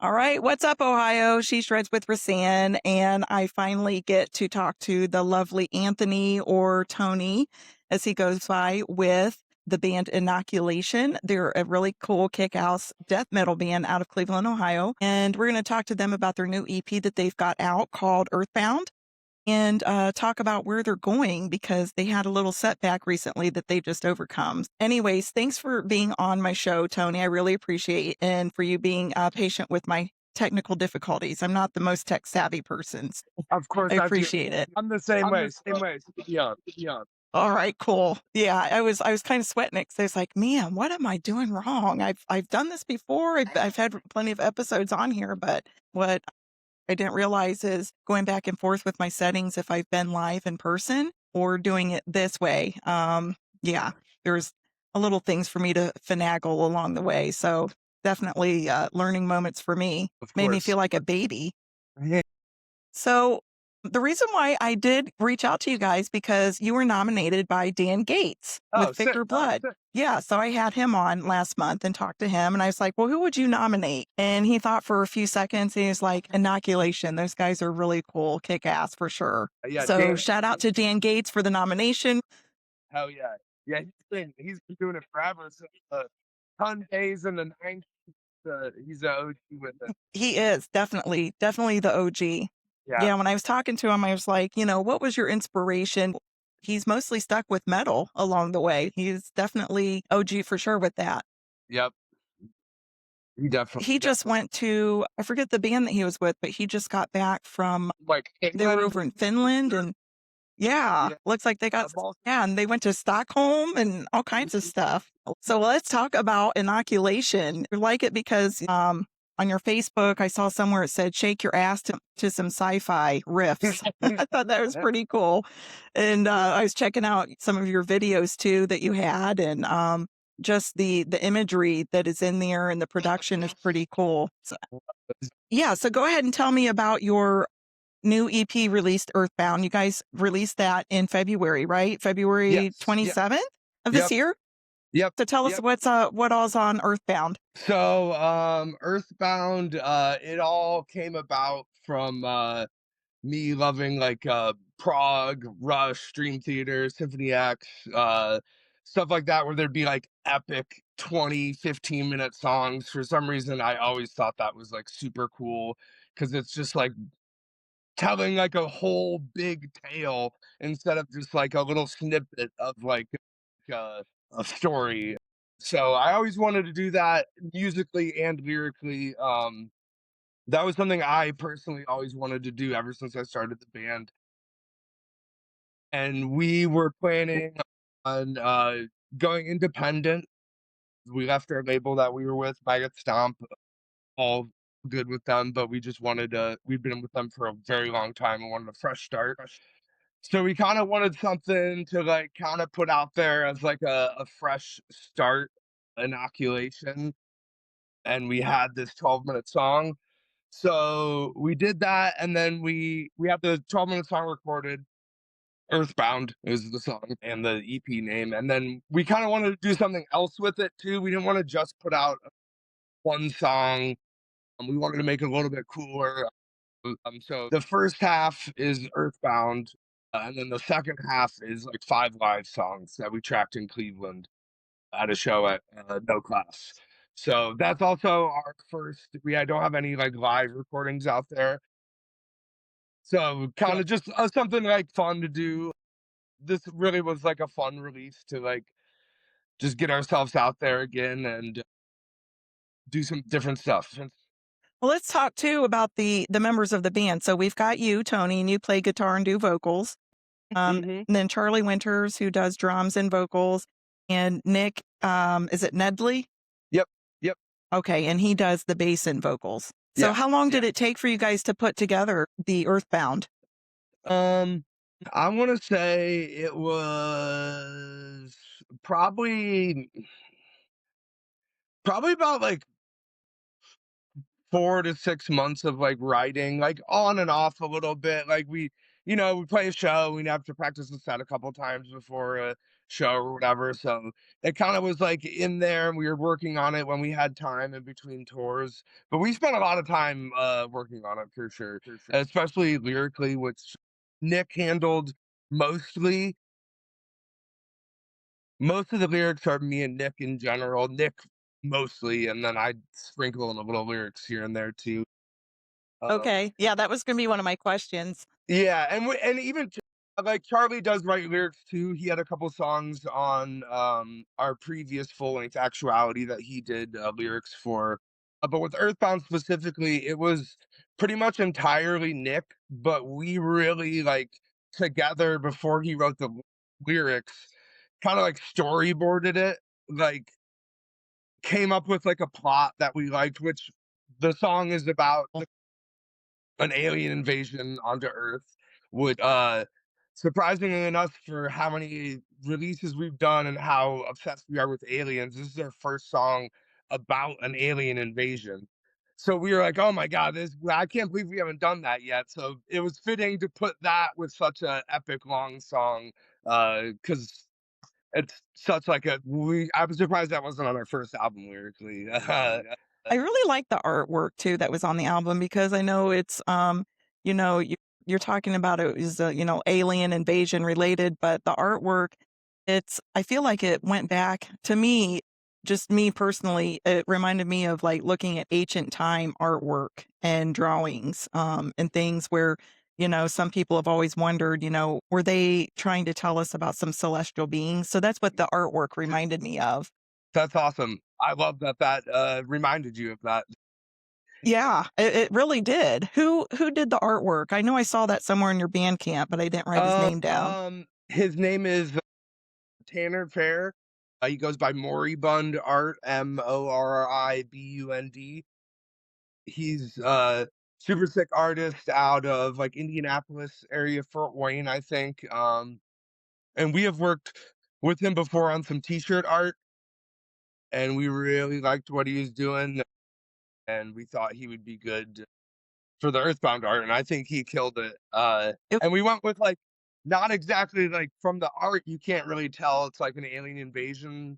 All right, what's up, Ohio? She Shreds with Rasan, and I finally get to talk to the lovely Anthony, or Tony, as he goes by, with the band Inoculation. They're a really cool, kick-ass death metal band out of Cleveland, Ohio, and we're going to talk to them about their new EP that they've got out called Earthbound, and talk about where they're going because they had a little setback recently that they've just overcome. Anyways, thanks for being on my show, Tony. I really appreciate it, and for you being patient with my technical difficulties. I'm not the most tech savvy person. So Of course, I I do. appreciate it. I'm the same way. Same way. Yeah, yeah. All right, cool. Yeah, I was kind of sweating it because I was like, man, what am I doing wrong? I've done this before. I've had plenty of episodes on here, but what I didn't realize is going back and forth with my settings if I've been live in person or doing it this way. Yeah, there's a little things for me to finagle along the way. So definitely learning moments for me. Of Made me course. feel like a baby. Yeah. So the reason why I did reach out to you guys because you were nominated by Dan Gates with Oh, sick. Thicker Blood. Yeah, so I had him on last month and talked to him, and I was like, well, who would you nominate? And he thought for a few seconds, and he was like, Inoculation. Those guys are really cool, kick ass for sure. Yeah, So Dan. shout out to Dan Gates for the nomination. Hell yeah. Yeah, he's been doing it forever. So, ton days in the 90s. He's an OG with it. He is definitely the OG. Yeah. Yeah, when I was talking to him, I was like, what was your inspiration? He's mostly stuck with metal along the way. He's definitely OG for sure with that. Yep. He just went to, I forget the band that he was with, but he just got back from, like they were over in Finland and yeah, looks like they got, and they went to Stockholm and all kinds of stuff. So let's talk about Inoculation. I like it because on your Facebook, I saw somewhere it said, shake your ass to some sci-fi riffs. I thought that was pretty cool. And I was checking out some of your videos too that you had, and just the imagery that is in there and the production is pretty cool. So, yeah, so go ahead and tell me about your new EP released, Earthbound. You guys released that in February, right? February 27th of this year? Yep. So tell us what all's on Earthbound. So Earthbound, it all came about from me loving like Prog, Rush, Dream Theater, Symphony X, stuff like that, where there'd be like epic 20, 15-minute songs. For some reason, I always thought that was like super cool because it's just like telling like a whole big tale instead of just like a little snippet of like a story. So I always wanted to do that musically and lyrically. That was something I personally always wanted to do ever since I started the band. And we were planning on going independent. We left our label that we were with, Maggot Stomp, all good with them, but we just wanted to, we've been with them for a very long time and wanted a fresh start. So we kind of wanted something to like kind of put out there as like a fresh start inoculation. And we had this 12-minute song. So we did that, and then we had the 12-minute song recorded. Earthbound is the song and the EP name. And then we kind of wanted to do something else with it too. We didn't want to just put out one song. We wanted to make it a little bit cooler. So the first half is Earthbound, and then the second half is like 5 live songs that we tracked in Cleveland at a show at No Class. So that's also our first. I don't have any like live recordings out there. So kind of just something like fun to do. This really was like a fun release to like just get ourselves out there again and do some different stuff. Well, let's talk too about the members of the band. So we've got you, Tony, and you play guitar and do vocals. And then Charlie Winters, who does drums and vocals, and Nick, is it Nedley? Yep. Okay, and he does the bass and vocals. So how long did it take for you guys to put together the Earthbound? I want to say it was probably about like 4 to 6 months of like writing, like on and off a little bit. Like we play a show, we have to practice the set a couple times before a show or whatever. So it kind of was like in there, and we were working on it when we had time in between tours. But we spent a lot of time working on it for sure, especially lyrically, which Nick handled mostly. Most of the lyrics are me and Nick in general. Nick mostly, and then I sprinkle in a little lyrics here and there too. Um, Okay. Yeah, that was gonna be one of my questions. Yeah, and even like Charlie does write lyrics too. He had a couple songs on our previous full length Actuality that he did lyrics for. But with Earthbound specifically, it was pretty much entirely Nick, but we really like together before he wrote the lyrics, kind of like storyboarded it, like came up with like a plot that we liked, which the song is about an alien invasion onto Earth would surprisingly enough for how many releases we've done and how obsessed we are with aliens, this is their first song about an alien invasion. So we were like, oh my god, this I can't believe we haven't done that yet. So it was fitting to put that with such a epic long song because it's such like a we I was surprised that wasn't on our first album lyrically. I really like the artwork too that was on the album because I know it's you know, you're talking about it is you know, alien invasion related, but the artwork, it's I feel like it went back to me, just me personally, it reminded me of like looking at ancient time artwork and drawings, and things where, you know, some people have always wondered, you know, were they trying to tell us about some celestial beings? So that's what the artwork reminded me of. That's awesome. I love that that reminded you of that. Yeah, it really did. Who did the artwork? I know I saw that somewhere in your Bandcamp, but I didn't write his name down. His name is Tanner Fair. He goes by Moribund Art, Moribund. He's super sick artist out of like Indianapolis area, Fort Wayne, I think. And we have worked with him before on some t-shirt art, and we really liked what he was doing, and we thought he would be good for the Earthbound art, and I think he killed it. It And we went with like not exactly like from the art, you can't really tell it's like an alien invasion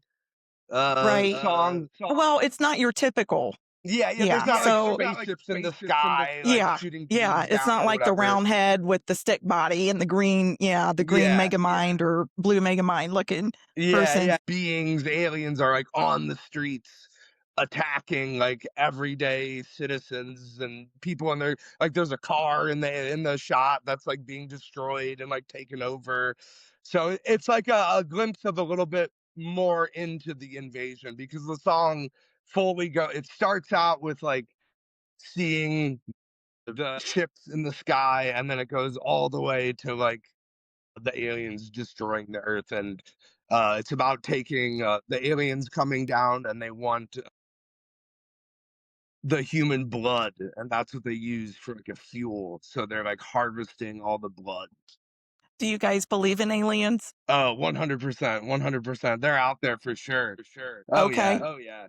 right. song. Well, it's not your typical. Yeah, yeah. There's Yeah, not like so spaceships in the sky like yeah, shooting yeah, beams it's down not or like the whatever. round head with the stick body and the green the green Yeah, Megamind or blue Megamind looking yeah, person. yeah. Beings, aliens are like on the streets attacking like everyday citizens and people in there. Like there's a car in the shot that's like being destroyed and like taken over. So it's like a glimpse of a little bit more into the invasion because the song fully go it starts out with like seeing the ships in the sky and then it goes all the way to like the aliens destroying the earth and it's about taking the aliens coming down and they want the human blood and that's what they use for like a fuel so they're like harvesting all the blood. Do you guys believe in aliens? Oh, 100%, 100%, they're out there for sure, for sure. Oh yeah, Okay. oh yeah.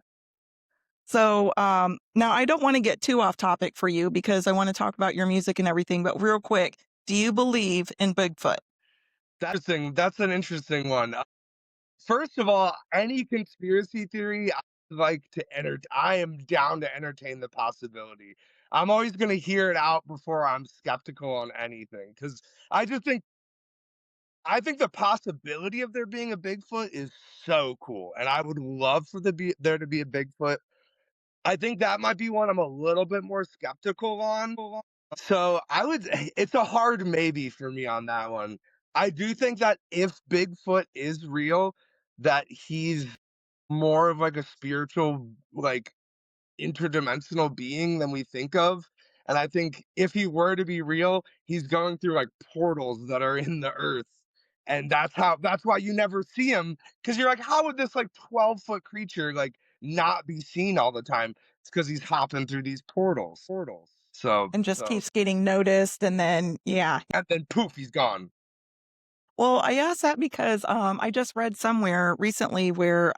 So, now I don't wanna get too off topic for you because I wanna talk about your music and everything, but real quick, do you believe in Bigfoot? That's an interesting one. First of all, any conspiracy theory, I like to enter. I am down to entertain the possibility. I'm always going to hear it out before I'm skeptical on anything because I just think I think the possibility of there being a Bigfoot is so cool, and I would love for there to be a Bigfoot. I think that might be one I'm a little bit more skeptical on. So I would. It's a hard maybe for me on that one. I do think that if Bigfoot is real, that he's more of like a spiritual, like interdimensional being than we think of. And I think if he were to be real, he's going through like portals that are in the earth. And that's why you never see him. Cause you're like, how would this like 12-foot creature like not be seen all the time? It's because he's hopping through these portals. So And just keeps getting noticed and then yeah. and then poof, he's gone. Well, I asked that because, I just read somewhere recently where,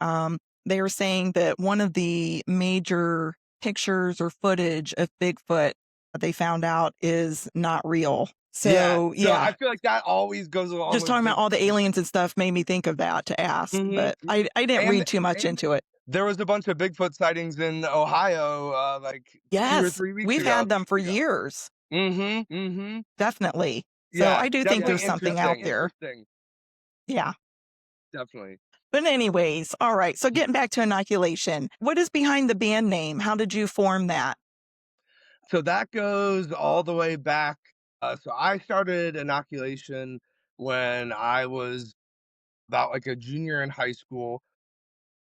they were saying that one of the major pictures or footage of Bigfoot that they found out is not real. Yeah, So, so yeah, I feel like that always goes along just with talking about all the Riffs. aliens and stuff made me think of that to ask, Mhm, but I didn't and read too much into it. there was a bunch of Bigfoot sightings in Ohio, like 2 or Yes, 3 weeks we've ago. had them for years, Mhm, mhm. definitely. So Yeah, I do think definitely there's something out there. interesting, Yeah. definitely. But anyways, all right. So getting back to inoculation, what is behind the band name? How did you form that? So that goes all the way back, so I started Inoculation when I was about, like, a junior in high school,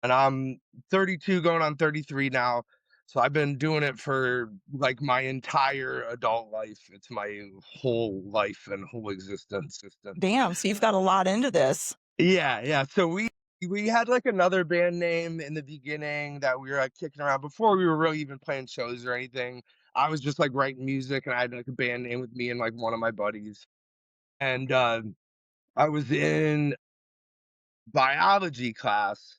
and I'm 32 going on 33 now, so I've been doing it for, like, my entire adult life. It's my whole life and whole existence. Damn, so you've got a lot into this. Yeah, yeah, so we had, like, another band name in the beginning that we were, like, kicking around before we were really even playing shows or anything. I was just, like, writing music, and I had, like, a band name with me and, like, one of my buddies, and, I was in biology class,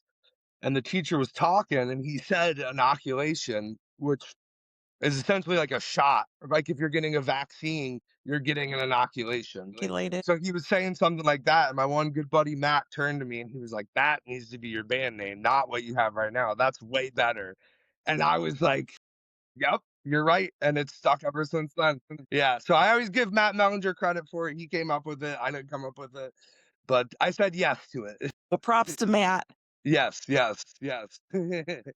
and the teacher was talking, and he said inoculation, which is essentially like a shot. Like if you're getting a vaccine, you're getting an inoculation. Calculated. So he was saying something like that, and my one good buddy Matt turned to me and he was like, "That needs to be your band name, not what you have right now. That's way better." And I was like, "Yep, you're right," and it's stuck ever since then. Yeah, so I always give Matt Mellinger credit for it. He came up with it. I didn't come up with it, but I said yes to it. Well, props to Matt. Yes, yes, yes.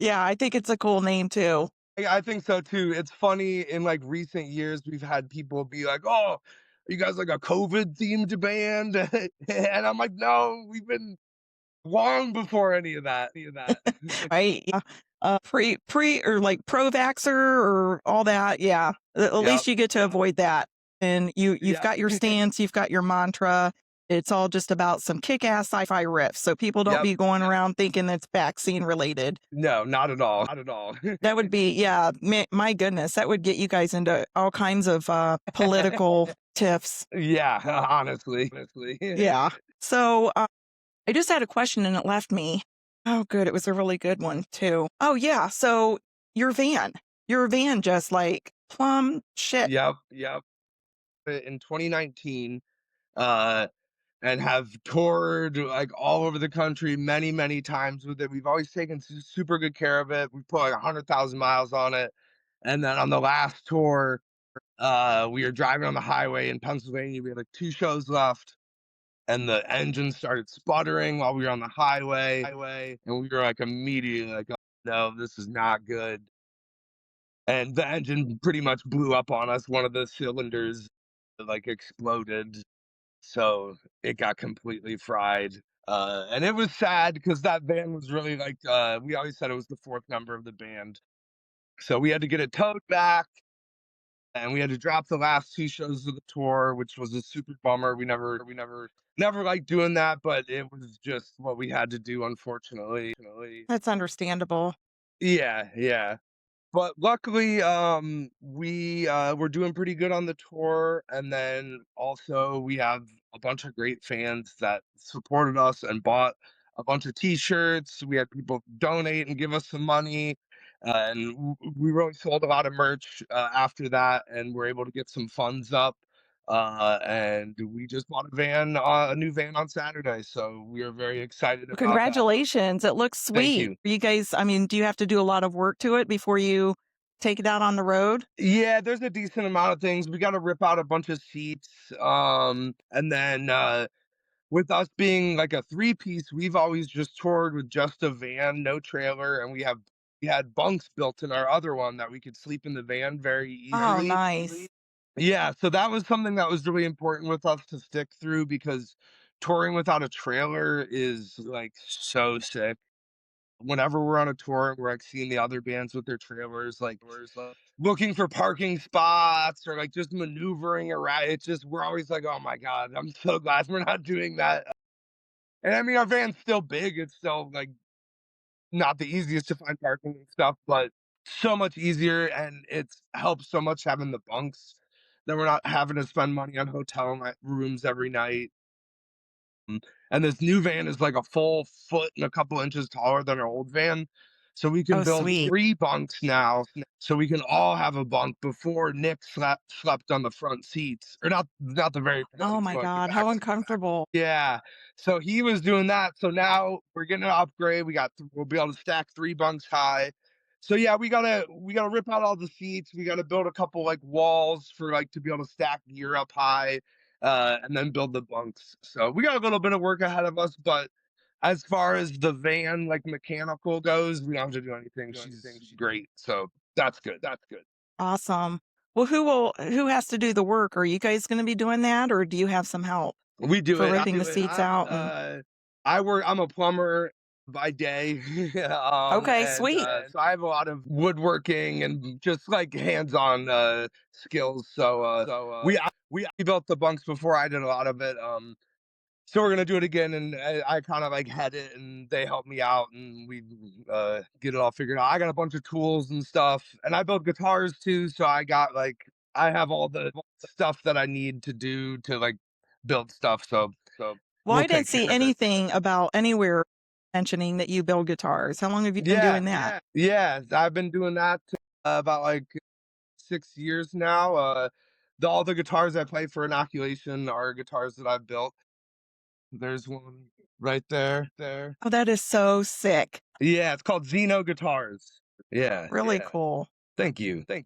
Yeah, I think it's a cool name too. I think so too. It's funny in like recent years, we've had people be like, "Oh, are you guys like a COVID themed band?" And I'm like, "No, we've been long before any of that. Any of that." Right? Yeah. Pre or like pro vaxxer or all that. Yeah. At Yep. least you get to avoid that. And you've Yep. got your stance, you've got your mantra. It's all just about some kick-ass sci-fi riffs. So people don't Yep. be going around thinking that's vaccine related. No, not at all. Not at all. That would be, yeah, my goodness, that would get you guys into all kinds of political tiffs. Yeah, honestly. Honestly. Yeah. So I just had a question and it left me. Oh, good. It was a really good one, too. Oh, yeah. So your van, your van just like plumb shit. Yep. Yep. In 2019, uh, and have toured like all over the country many, many times with it. We've always taken super good care of it. We put like 100,000 miles on it. And then on the last tour, we were driving on the highway in Pennsylvania. We had like 2 shows left, and the engine started sputtering while we were on the highway, and we were like immediately like, "Oh, no, this is not good." And the engine pretty much blew up on us. One of the cylinders like exploded, so it got completely fried. And it was sad because that van was really like we always said it was the 4th member of the band. So we had to get it towed back, and we had to drop the last 2 shows of the tour, which was a super bummer. We never liked doing that, but it was just what we had to do, unfortunately. That's understandable. Yeah, yeah. But luckily, we're doing pretty good on the tour, and then also we have a bunch of great fans that supported us and bought a bunch of T-shirts. We had people donate and give us some money, and we really sold a lot of merch after that, and we're able to get some funds up. And we just bought a new van on Saturday, so we are very excited Well, about that. congratulations. It looks Thank sweet. you. You guys, I mean, do you have to do a lot of work to it before you take it out on the road? Yeah, there's a decent amount of things. We gotta rip out a bunch of seats, and then, with us being like a three-piece, we've always just toured with just a van, no trailer, and we had bunks built in our other one that we could sleep in the van very Oh, easily. nice. Yeah, so that was something that was really important with us to stick through because touring without a trailer is, like, so sick. Whenever we're on a tour and we're, like, seeing the other bands with their trailers, like, looking for parking spots or, like, just maneuvering around, it's just we're always like, "Oh my god, I'm so glad we're not doing that." And I mean, our van's still big, it's still, like, not the easiest to find parking and stuff, but so much easier, and it's helps so much having the bunks that we're not having to spend money on hotel rooms every night. And this new van is like a full foot and a couple inches taller than our old van. So we can Oh, build sweet. 3 bunks now, so we can all have a bunk. Before Nick slept on the front seats, or not the very Oh front, my but the god, how back seat. uncomfortable. Yeah, so he was doing that, so now we're getting an upgrade, we'll be able to stack 3 bunks high. So, yeah, we gotta rip out all the seats, we gotta build a couple, like, walls for, like, to be able to stack gear up high, and then build the bunks. So, we got a little bit of work ahead of us, but as far as the van, like, mechanical goes, we don't have to do anything, she's great, so that's good, that's good. Awesome. Well, who has to do the work? Are you guys gonna be doing that, or do you have some help We do for it. ripping the seats out and I'm a plumber by day, okay, and sweet. so I have a lot of woodworking and just like hands-on skills. So we built the bunks before. I did a lot of it. So we're gonna do it again, and I kind of like head it, and they help me out, and we get it all figured out. I got a bunch of tools and stuff, and I build guitars too. So I have all the stuff that I need to do to like build stuff. So Well, we'll I didn't take see care of it. anything about anywhere mentioning that you build guitars. How long have you been Yeah, doing that? yeah. I've been doing that about like 6 years now. All the guitars I play for Inoculation are guitars that I've built. There's one right there. Oh, that is so sick. Yeah, it's called Xeno Guitars. Yeah, Really yeah. cool. Thank you, thank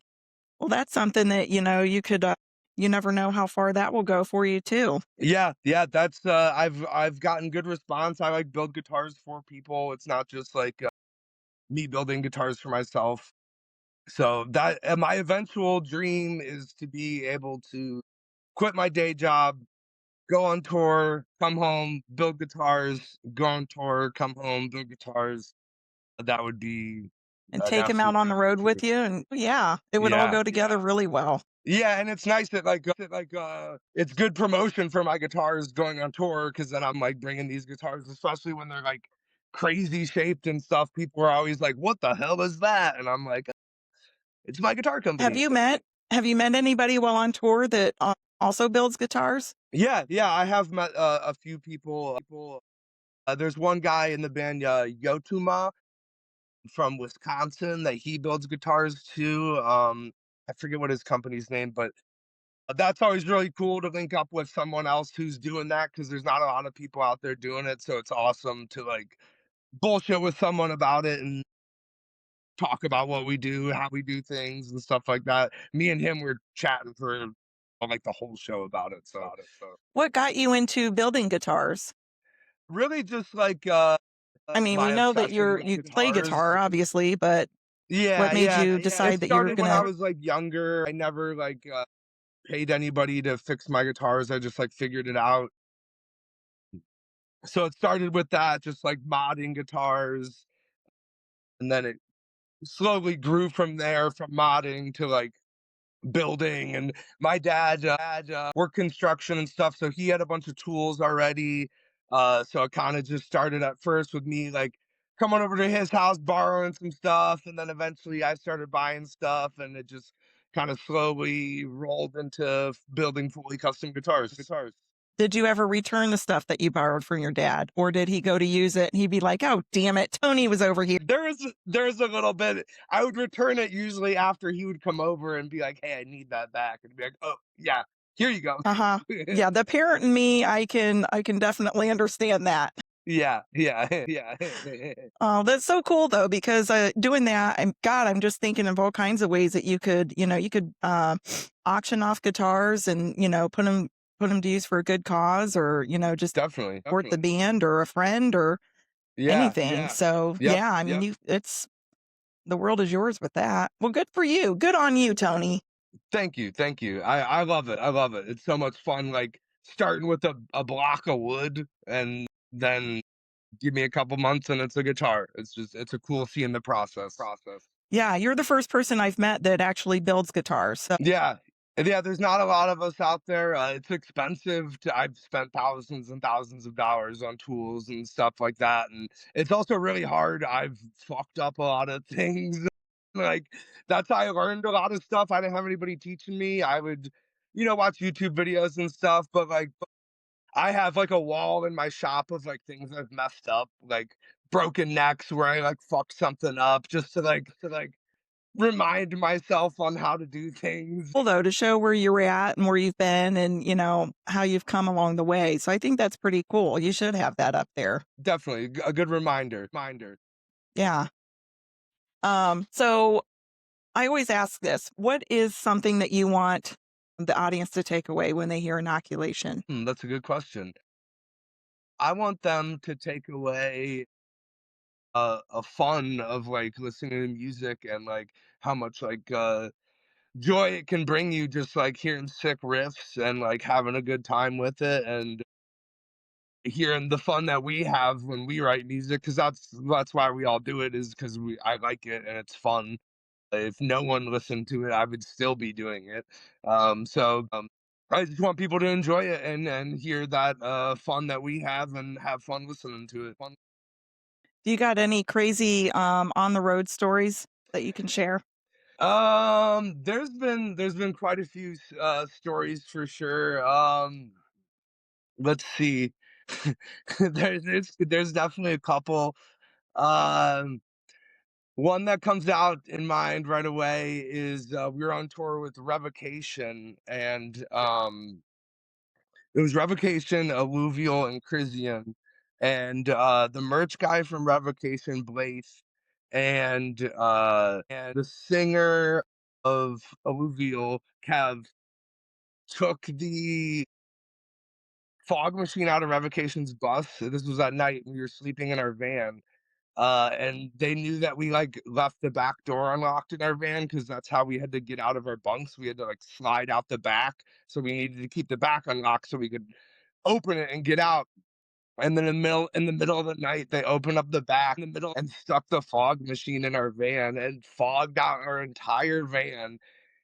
Well, that's something that, you could, you never know how far that will go for you too. Yeah, yeah, that's, I've gotten good response. I, like, build guitars for people. It's not just, like, me building guitars for myself. So that and my eventual dream is to be able to quit my day job, go on tour, come home, build guitars, go on tour, come home, build guitars. That would be And an take him out absolute on the dream road with too. you, and yeah, it would all Yeah. go together really well. Yeah, and it's nice that it's good promotion for my guitars going on tour because then I'm like bringing these guitars, especially when they're like crazy shaped and stuff. People are always like, "What the hell is that?" And I'm like, "It's my guitar Have company." you met have you met anybody while on tour that, also builds guitars? Yeah, yeah, I have met a few people. There's one guy in the band, Yotuma from Wisconsin, that he builds guitars too. I forget what his company's name, but that's always really cool to link up with someone else who's doing that because there's not a lot of people out there doing it. So it's awesome to like bullshit with someone about it and talk about what we do, how we do things, and stuff like that. Me and him were chatting for like the whole show about it. So What got you into building guitars? really just like I mean, we my know that obsession with you play guitars. guitar, obviously, but what Yeah, made yeah. you It decide that you were started when I gonna was like younger. I never like paid anybody to fix my guitars. I just like figured it out. So it started with that, just like modding guitars, and then it slowly grew from there, from modding to like building. And my dad worked construction and stuff, so he had a bunch of tools already. So it kind of just started at first with me like coming over to his house, borrowing some stuff, and then eventually I started buying stuff, and it just kind of slowly rolled into building fully custom guitars. did you ever return the stuff that you borrowed from your dad? Or did he go to use it and he'd be like, "Oh, damn it, Tony was over here." There's a little bit. I would return it usually after he would come over and be like, "Hey, I need that back," and be like, "Oh yeah, here you go." Uh-huh. Yeah, the parent in me, I can definitely understand that. Yeah, yeah, yeah. Oh, that's so cool though, because doing that, I'm just thinking of all kinds of ways that you could auction off guitars and put them to use for a good cause, or just Definitely, support the definitely. band or a friend or Yeah, anything. So yep, yeah, I mean, yep. it's the world is yours with that. Well, good for you. Good on you, Tony. Thank you, thank you. I love it. I love it. It's so much fun. Like starting with a block of wood, and then give me a couple months, and it's a guitar. It's a cool seeing the process. Yeah, you're the first person I've met that actually builds guitars. So Yeah. Yeah, there's not a lot of us out there. It's expensive to I've spent thousands and thousands of dollars on tools and stuff like that, and it's also really hard. I've fucked up a lot of things. Like, that's how I learned a lot of stuff. I didn't have anybody teaching me. I would, watch YouTube videos and stuff, but, like, I have, like, a wall in my shop of, like, things I've messed up, like, broken necks where I like fucked something up just to like remind myself on how to do things. Cool though to show where you're at and where you've been and, how you've come along the way. So I think that's pretty cool. You should have that up there. Definitely a good reminder. Yeah. So I always ask this, what is something that you want the audience to take away when they hear inoculation? That's a good question. I want them to take away a fun of like listening to music and like how much like joy it can bring you just like hearing sick riffs and like having a good time with it and hearing the fun that we have when we write music because that's why we all do it is because we I like it and it's fun. If no one listened to it, I would still be doing it. So I just want people to enjoy it and hear that fun that we have and have fun listening to it. Do you got any crazy on the road stories that you can share? There's been quite a few stories for sure. Let's see. There's definitely a couple. Um, One that comes out in mind right away is we were on tour with Revocation, and it was Revocation, Alluvial, and Crisium, and the merch guy from Revocation, Blaze, and the singer of Alluvial, Kev, took the fog machine out of Revocation's bus. This was at night. We were sleeping in our van. And they knew that we like left the back door unlocked in our van because that's how we had to get out of our bunks. We had to like slide out the back. So we needed to keep the back unlocked so we could open it and get out. And then in the middle of the night, they opened up the back in the middle and stuck the fog machine in our van and fogged out our entire van.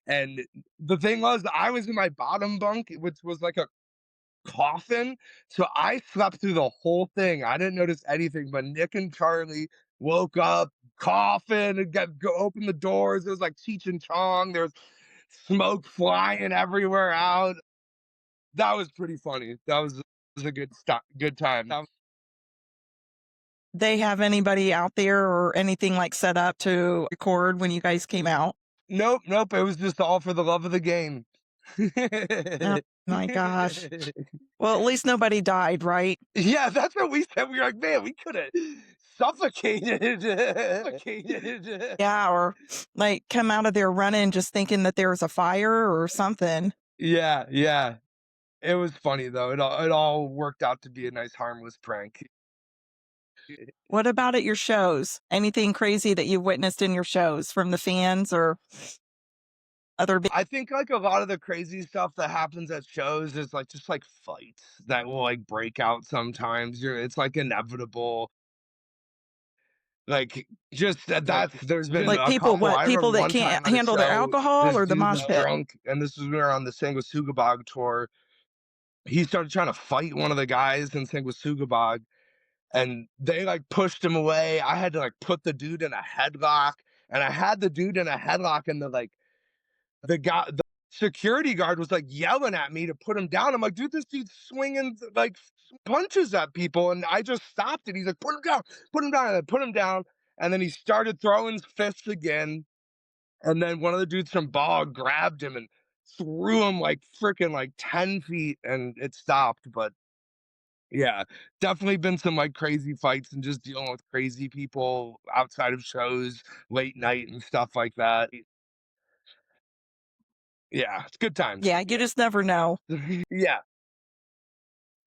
And the thing was, I was in my bottom bunk, which was like a coffin. So I slept through the whole thing. I didn't notice anything, but Nick and Charlie woke up, coffin, and open the doors. It was like Cheech and Chong. There was smoke flying everywhere out. That was pretty funny. That was a good time. They have anybody out there or anything like set up to record when you guys came out? Nope, nope. It was just all for the love of the game. Oh my gosh. Well, at least nobody died, right? Yeah, that's what we said. We were like, man, we could have suffocated. Yeah, or like come out of there running just thinking that there was a fire or something. Yeah, yeah. It was funny though. It all worked out to be a nice harmless prank. What about at your shows? Anything crazy that you've witnessed in your shows from the fans or other big I think like a lot of the crazy stuff that happens at shows is like just like fights that will like break out sometimes. It's like inevitable. Like just that's there's been like a people couple. what? I People remember that one can't time at a handle their show, alcohol this or the dude mosh was pit? drunk, and this was we were on the Sanguisugabog tour. He started trying to fight one of the guys in Sanguisugabog, and they like pushed him away. I had to like put the dude in a headlock, and I had the dude in a headlock, and the security guard was like yelling at me to put him down. I'm like, dude, this dude's swinging like punches at people, and I just stopped it. He's like, put him down, and I put him down, and then he started throwing fists again, and then one of the dudes from Bog grabbed him and threw him like freaking like 10 feet, and it stopped. But yeah, definitely been some like crazy fights and just dealing with crazy people outside of shows, late night and stuff like that. Yeah, it's good times. Yeah, you just never know. Yeah.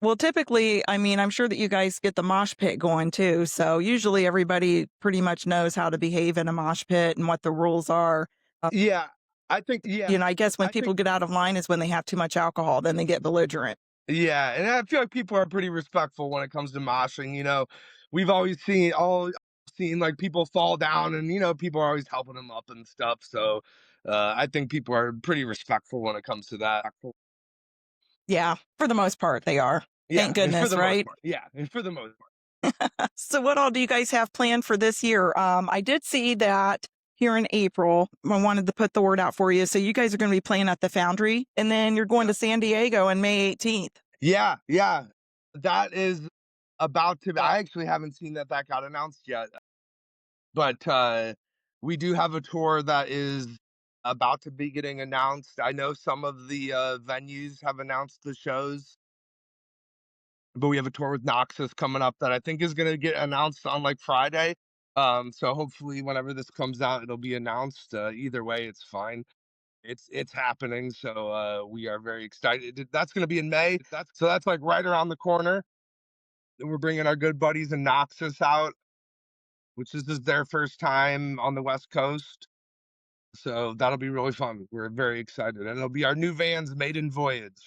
Well, typically, I mean, I'm sure that you guys get the mosh pit going too. So usually everybody pretty much knows how to behave in a mosh pit and what the rules are. Yeah. I guess when I people think get out of line is when they have too much alcohol, then they get belligerent. yeah, and I feel like people are pretty respectful when it comes to moshing, We've always seen like people fall down and people are always helping them up and stuff. So I think people are pretty respectful when it comes to that. Yeah, for the most part, they are. Yeah, Thank for goodness, the most right? part. Yeah, and for the most part. So, what all do you guys have planned for this year? I did see that here in April. I wanted to put the word out for you. So, you guys are going to be playing at the Foundry, and then you're going to San Diego on May 18th. Yeah, yeah. That is about to I actually haven't seen that that got announced yet, but, we do have a tour that is about to be getting announced. I know some of the, venues have announced the shows, but we have a tour with Noxus coming up that I think is gonna get announced on, like, Friday. So hopefully whenever this comes out, it'll be announced. Either way, it's fine. It's happening, so, we are very excited. That's gonna be in May. That's, like, right around the corner. And we're bringing our good buddies in Noxus out, which is their first time on the West Coast. So that'll be really fun. We're very excited. And it'll be our new van's maiden voyage.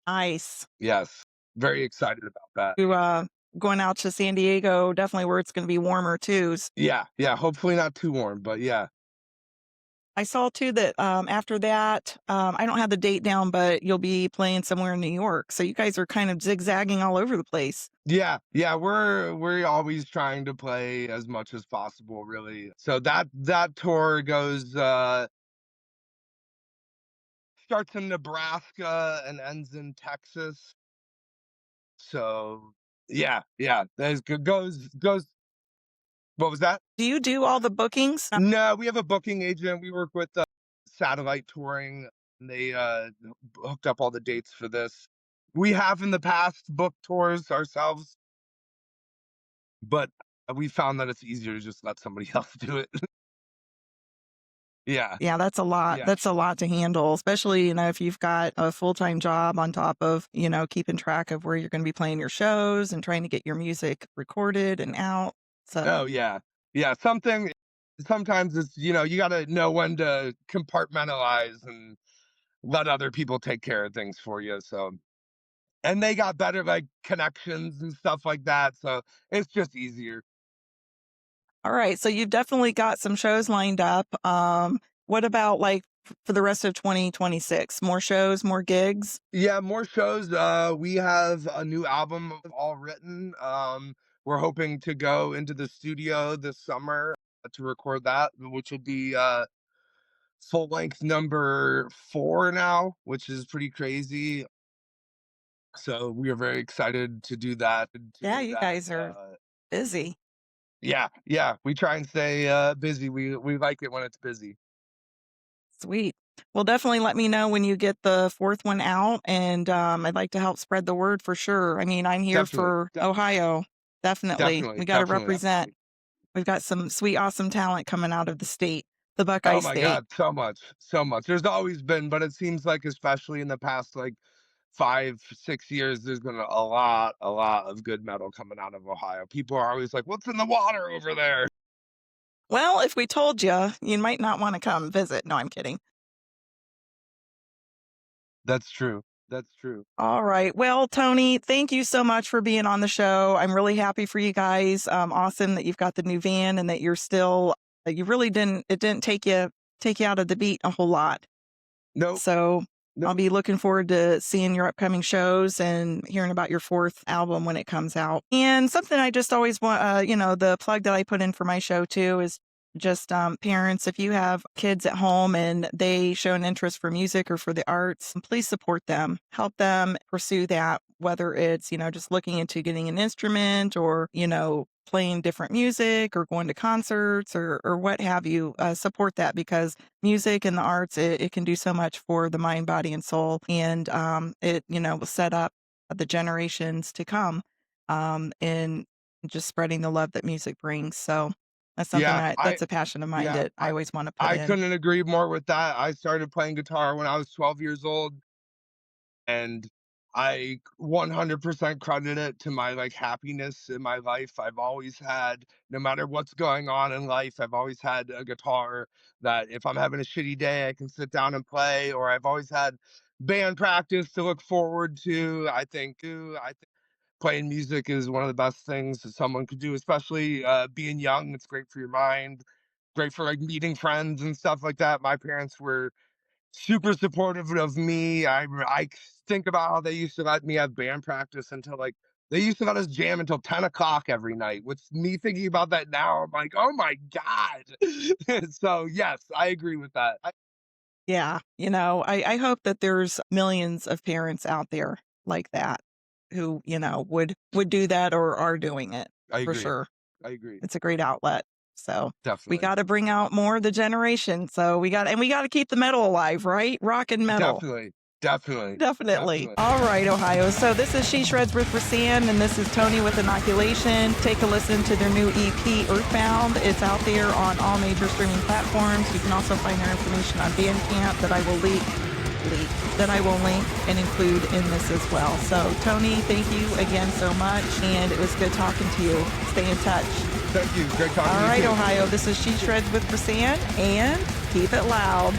Nice. Yes. Very excited about that. You, going out to San Diego, definitely where it's gonna be warmer too. Yeah, yeah. Hopefully not too warm, but yeah. I saw too that, after that, I don't have the date down, but you'll be playing somewhere in New York, so you guys are kind of zigzagging all over the place. Yeah, yeah, we're always trying to play as much as possible, really. So that tour goes starts in Nebraska and ends in Texas. So yeah, yeah, there's goes. What was that? Do you do all the bookings? No, we have a booking agent. We work with Satellite Touring. And they hooked up all the dates for this. We have in the past booked tours ourselves, but we found that it's easier to just let somebody else do it. Yeah, Yeah, that's a lot. yeah. That's a lot to handle, especially, if you've got a full-time job on top of, keeping track of where you're gonna be playing your shows and trying to get your music recorded and out. So, Oh yeah, yeah. Sometimes it's you got to know when to compartmentalize and let other people take care of things for you. So and they got better like connections and stuff like that. So it's just easier. all right, so you've definitely got some shows lined up. What about, like, for the rest of 2026? More shows, more gigs? Yeah, more shows. We have a new album all written. We're hoping to go into the studio this summer to record that, which will be full length number 4 now, which is pretty crazy. So we are very excited to do that. Yeah, you guys are busy. Yeah, yeah. We try and stay busy. We like it when it's busy. Sweet. Well, definitely let me know when you get the 4th one out, and, I'd like to help spread the word for sure. I mean, I'm here Definitely, for Ohio. Definitely. definitely, We gotta definitely. represent. We've got some sweet, awesome talent coming out of the state, the Buckeye Oh my State. God, so much, so much. There's always been, but it seems like especially in the past like 5, 6 years, there's been a lot of good metal coming out of Ohio. People are always like, "What's in the water over there?" Well, if we told you might not wanna come visit. No, I'm kidding. That's true. That's true. All right. Well, Tony, thank you so much for being on the show. I'm really happy for you guys. Awesome that you've got the new van and that you're still you really didn't it didn't take you out of the beat a whole lot. Nope. So I'll Nope. be looking forward to seeing your upcoming shows and hearing about your 4th album when it comes out. And something I just always want, the plug that I put in for my show too is just parents, if you have kids at home and they show an interest for music or for the arts, please support them, help them pursue that, whether it's, just looking into getting an instrument or, playing different music or going to concerts or what have you. Support that because music and the arts, it can do so much for the mind, body, and soul. And it, will set up the generations to come in just spreading the love that music brings. So that's something Yeah, that's a passion of mine yeah, that I always want to put I in. couldn't agree more with that. I started playing guitar when I was 12 years old, and I 100% credit it to my like happiness in my life. I've always had, no matter what's going on in life, I've always had a guitar that if I'm having a shitty day, I can sit down and play, or I've always had band practice to look forward to. I think playing music is one of the best things that someone could do, especially being young. It's great for your mind, great for like meeting friends and stuff like that. My parents were super supportive of me. I think about how they used to let me have band practice until like they used to let us jam until 10 o'clock every night. Which me thinking about that now, I'm like, oh my God. So yes, I agree with that. Yeah. I hope that there's millions of parents out there like that. who, you know, would do that or are doing it I for agree. sure. I agree. It's a great outlet. So we Definitely. got to bring out more of the generation. So we got to keep the metal alive, right? Rock and metal. Definitely. Definitely. Definitely. All right, Ohio. So this is She Shreds with Rasan, and this is Tony with Inoculation. Take a listen to their new EP, Earthbound. It's out there on all major streaming platforms. You can also find their information on Bandcamp that I will link and include in this as well. So Tony, thank you again so much, and it was good talking to you. Stay in touch. Thank you. Great talking to you. All right, Ohio. This is She Shreds with Rasan, and keep it loud.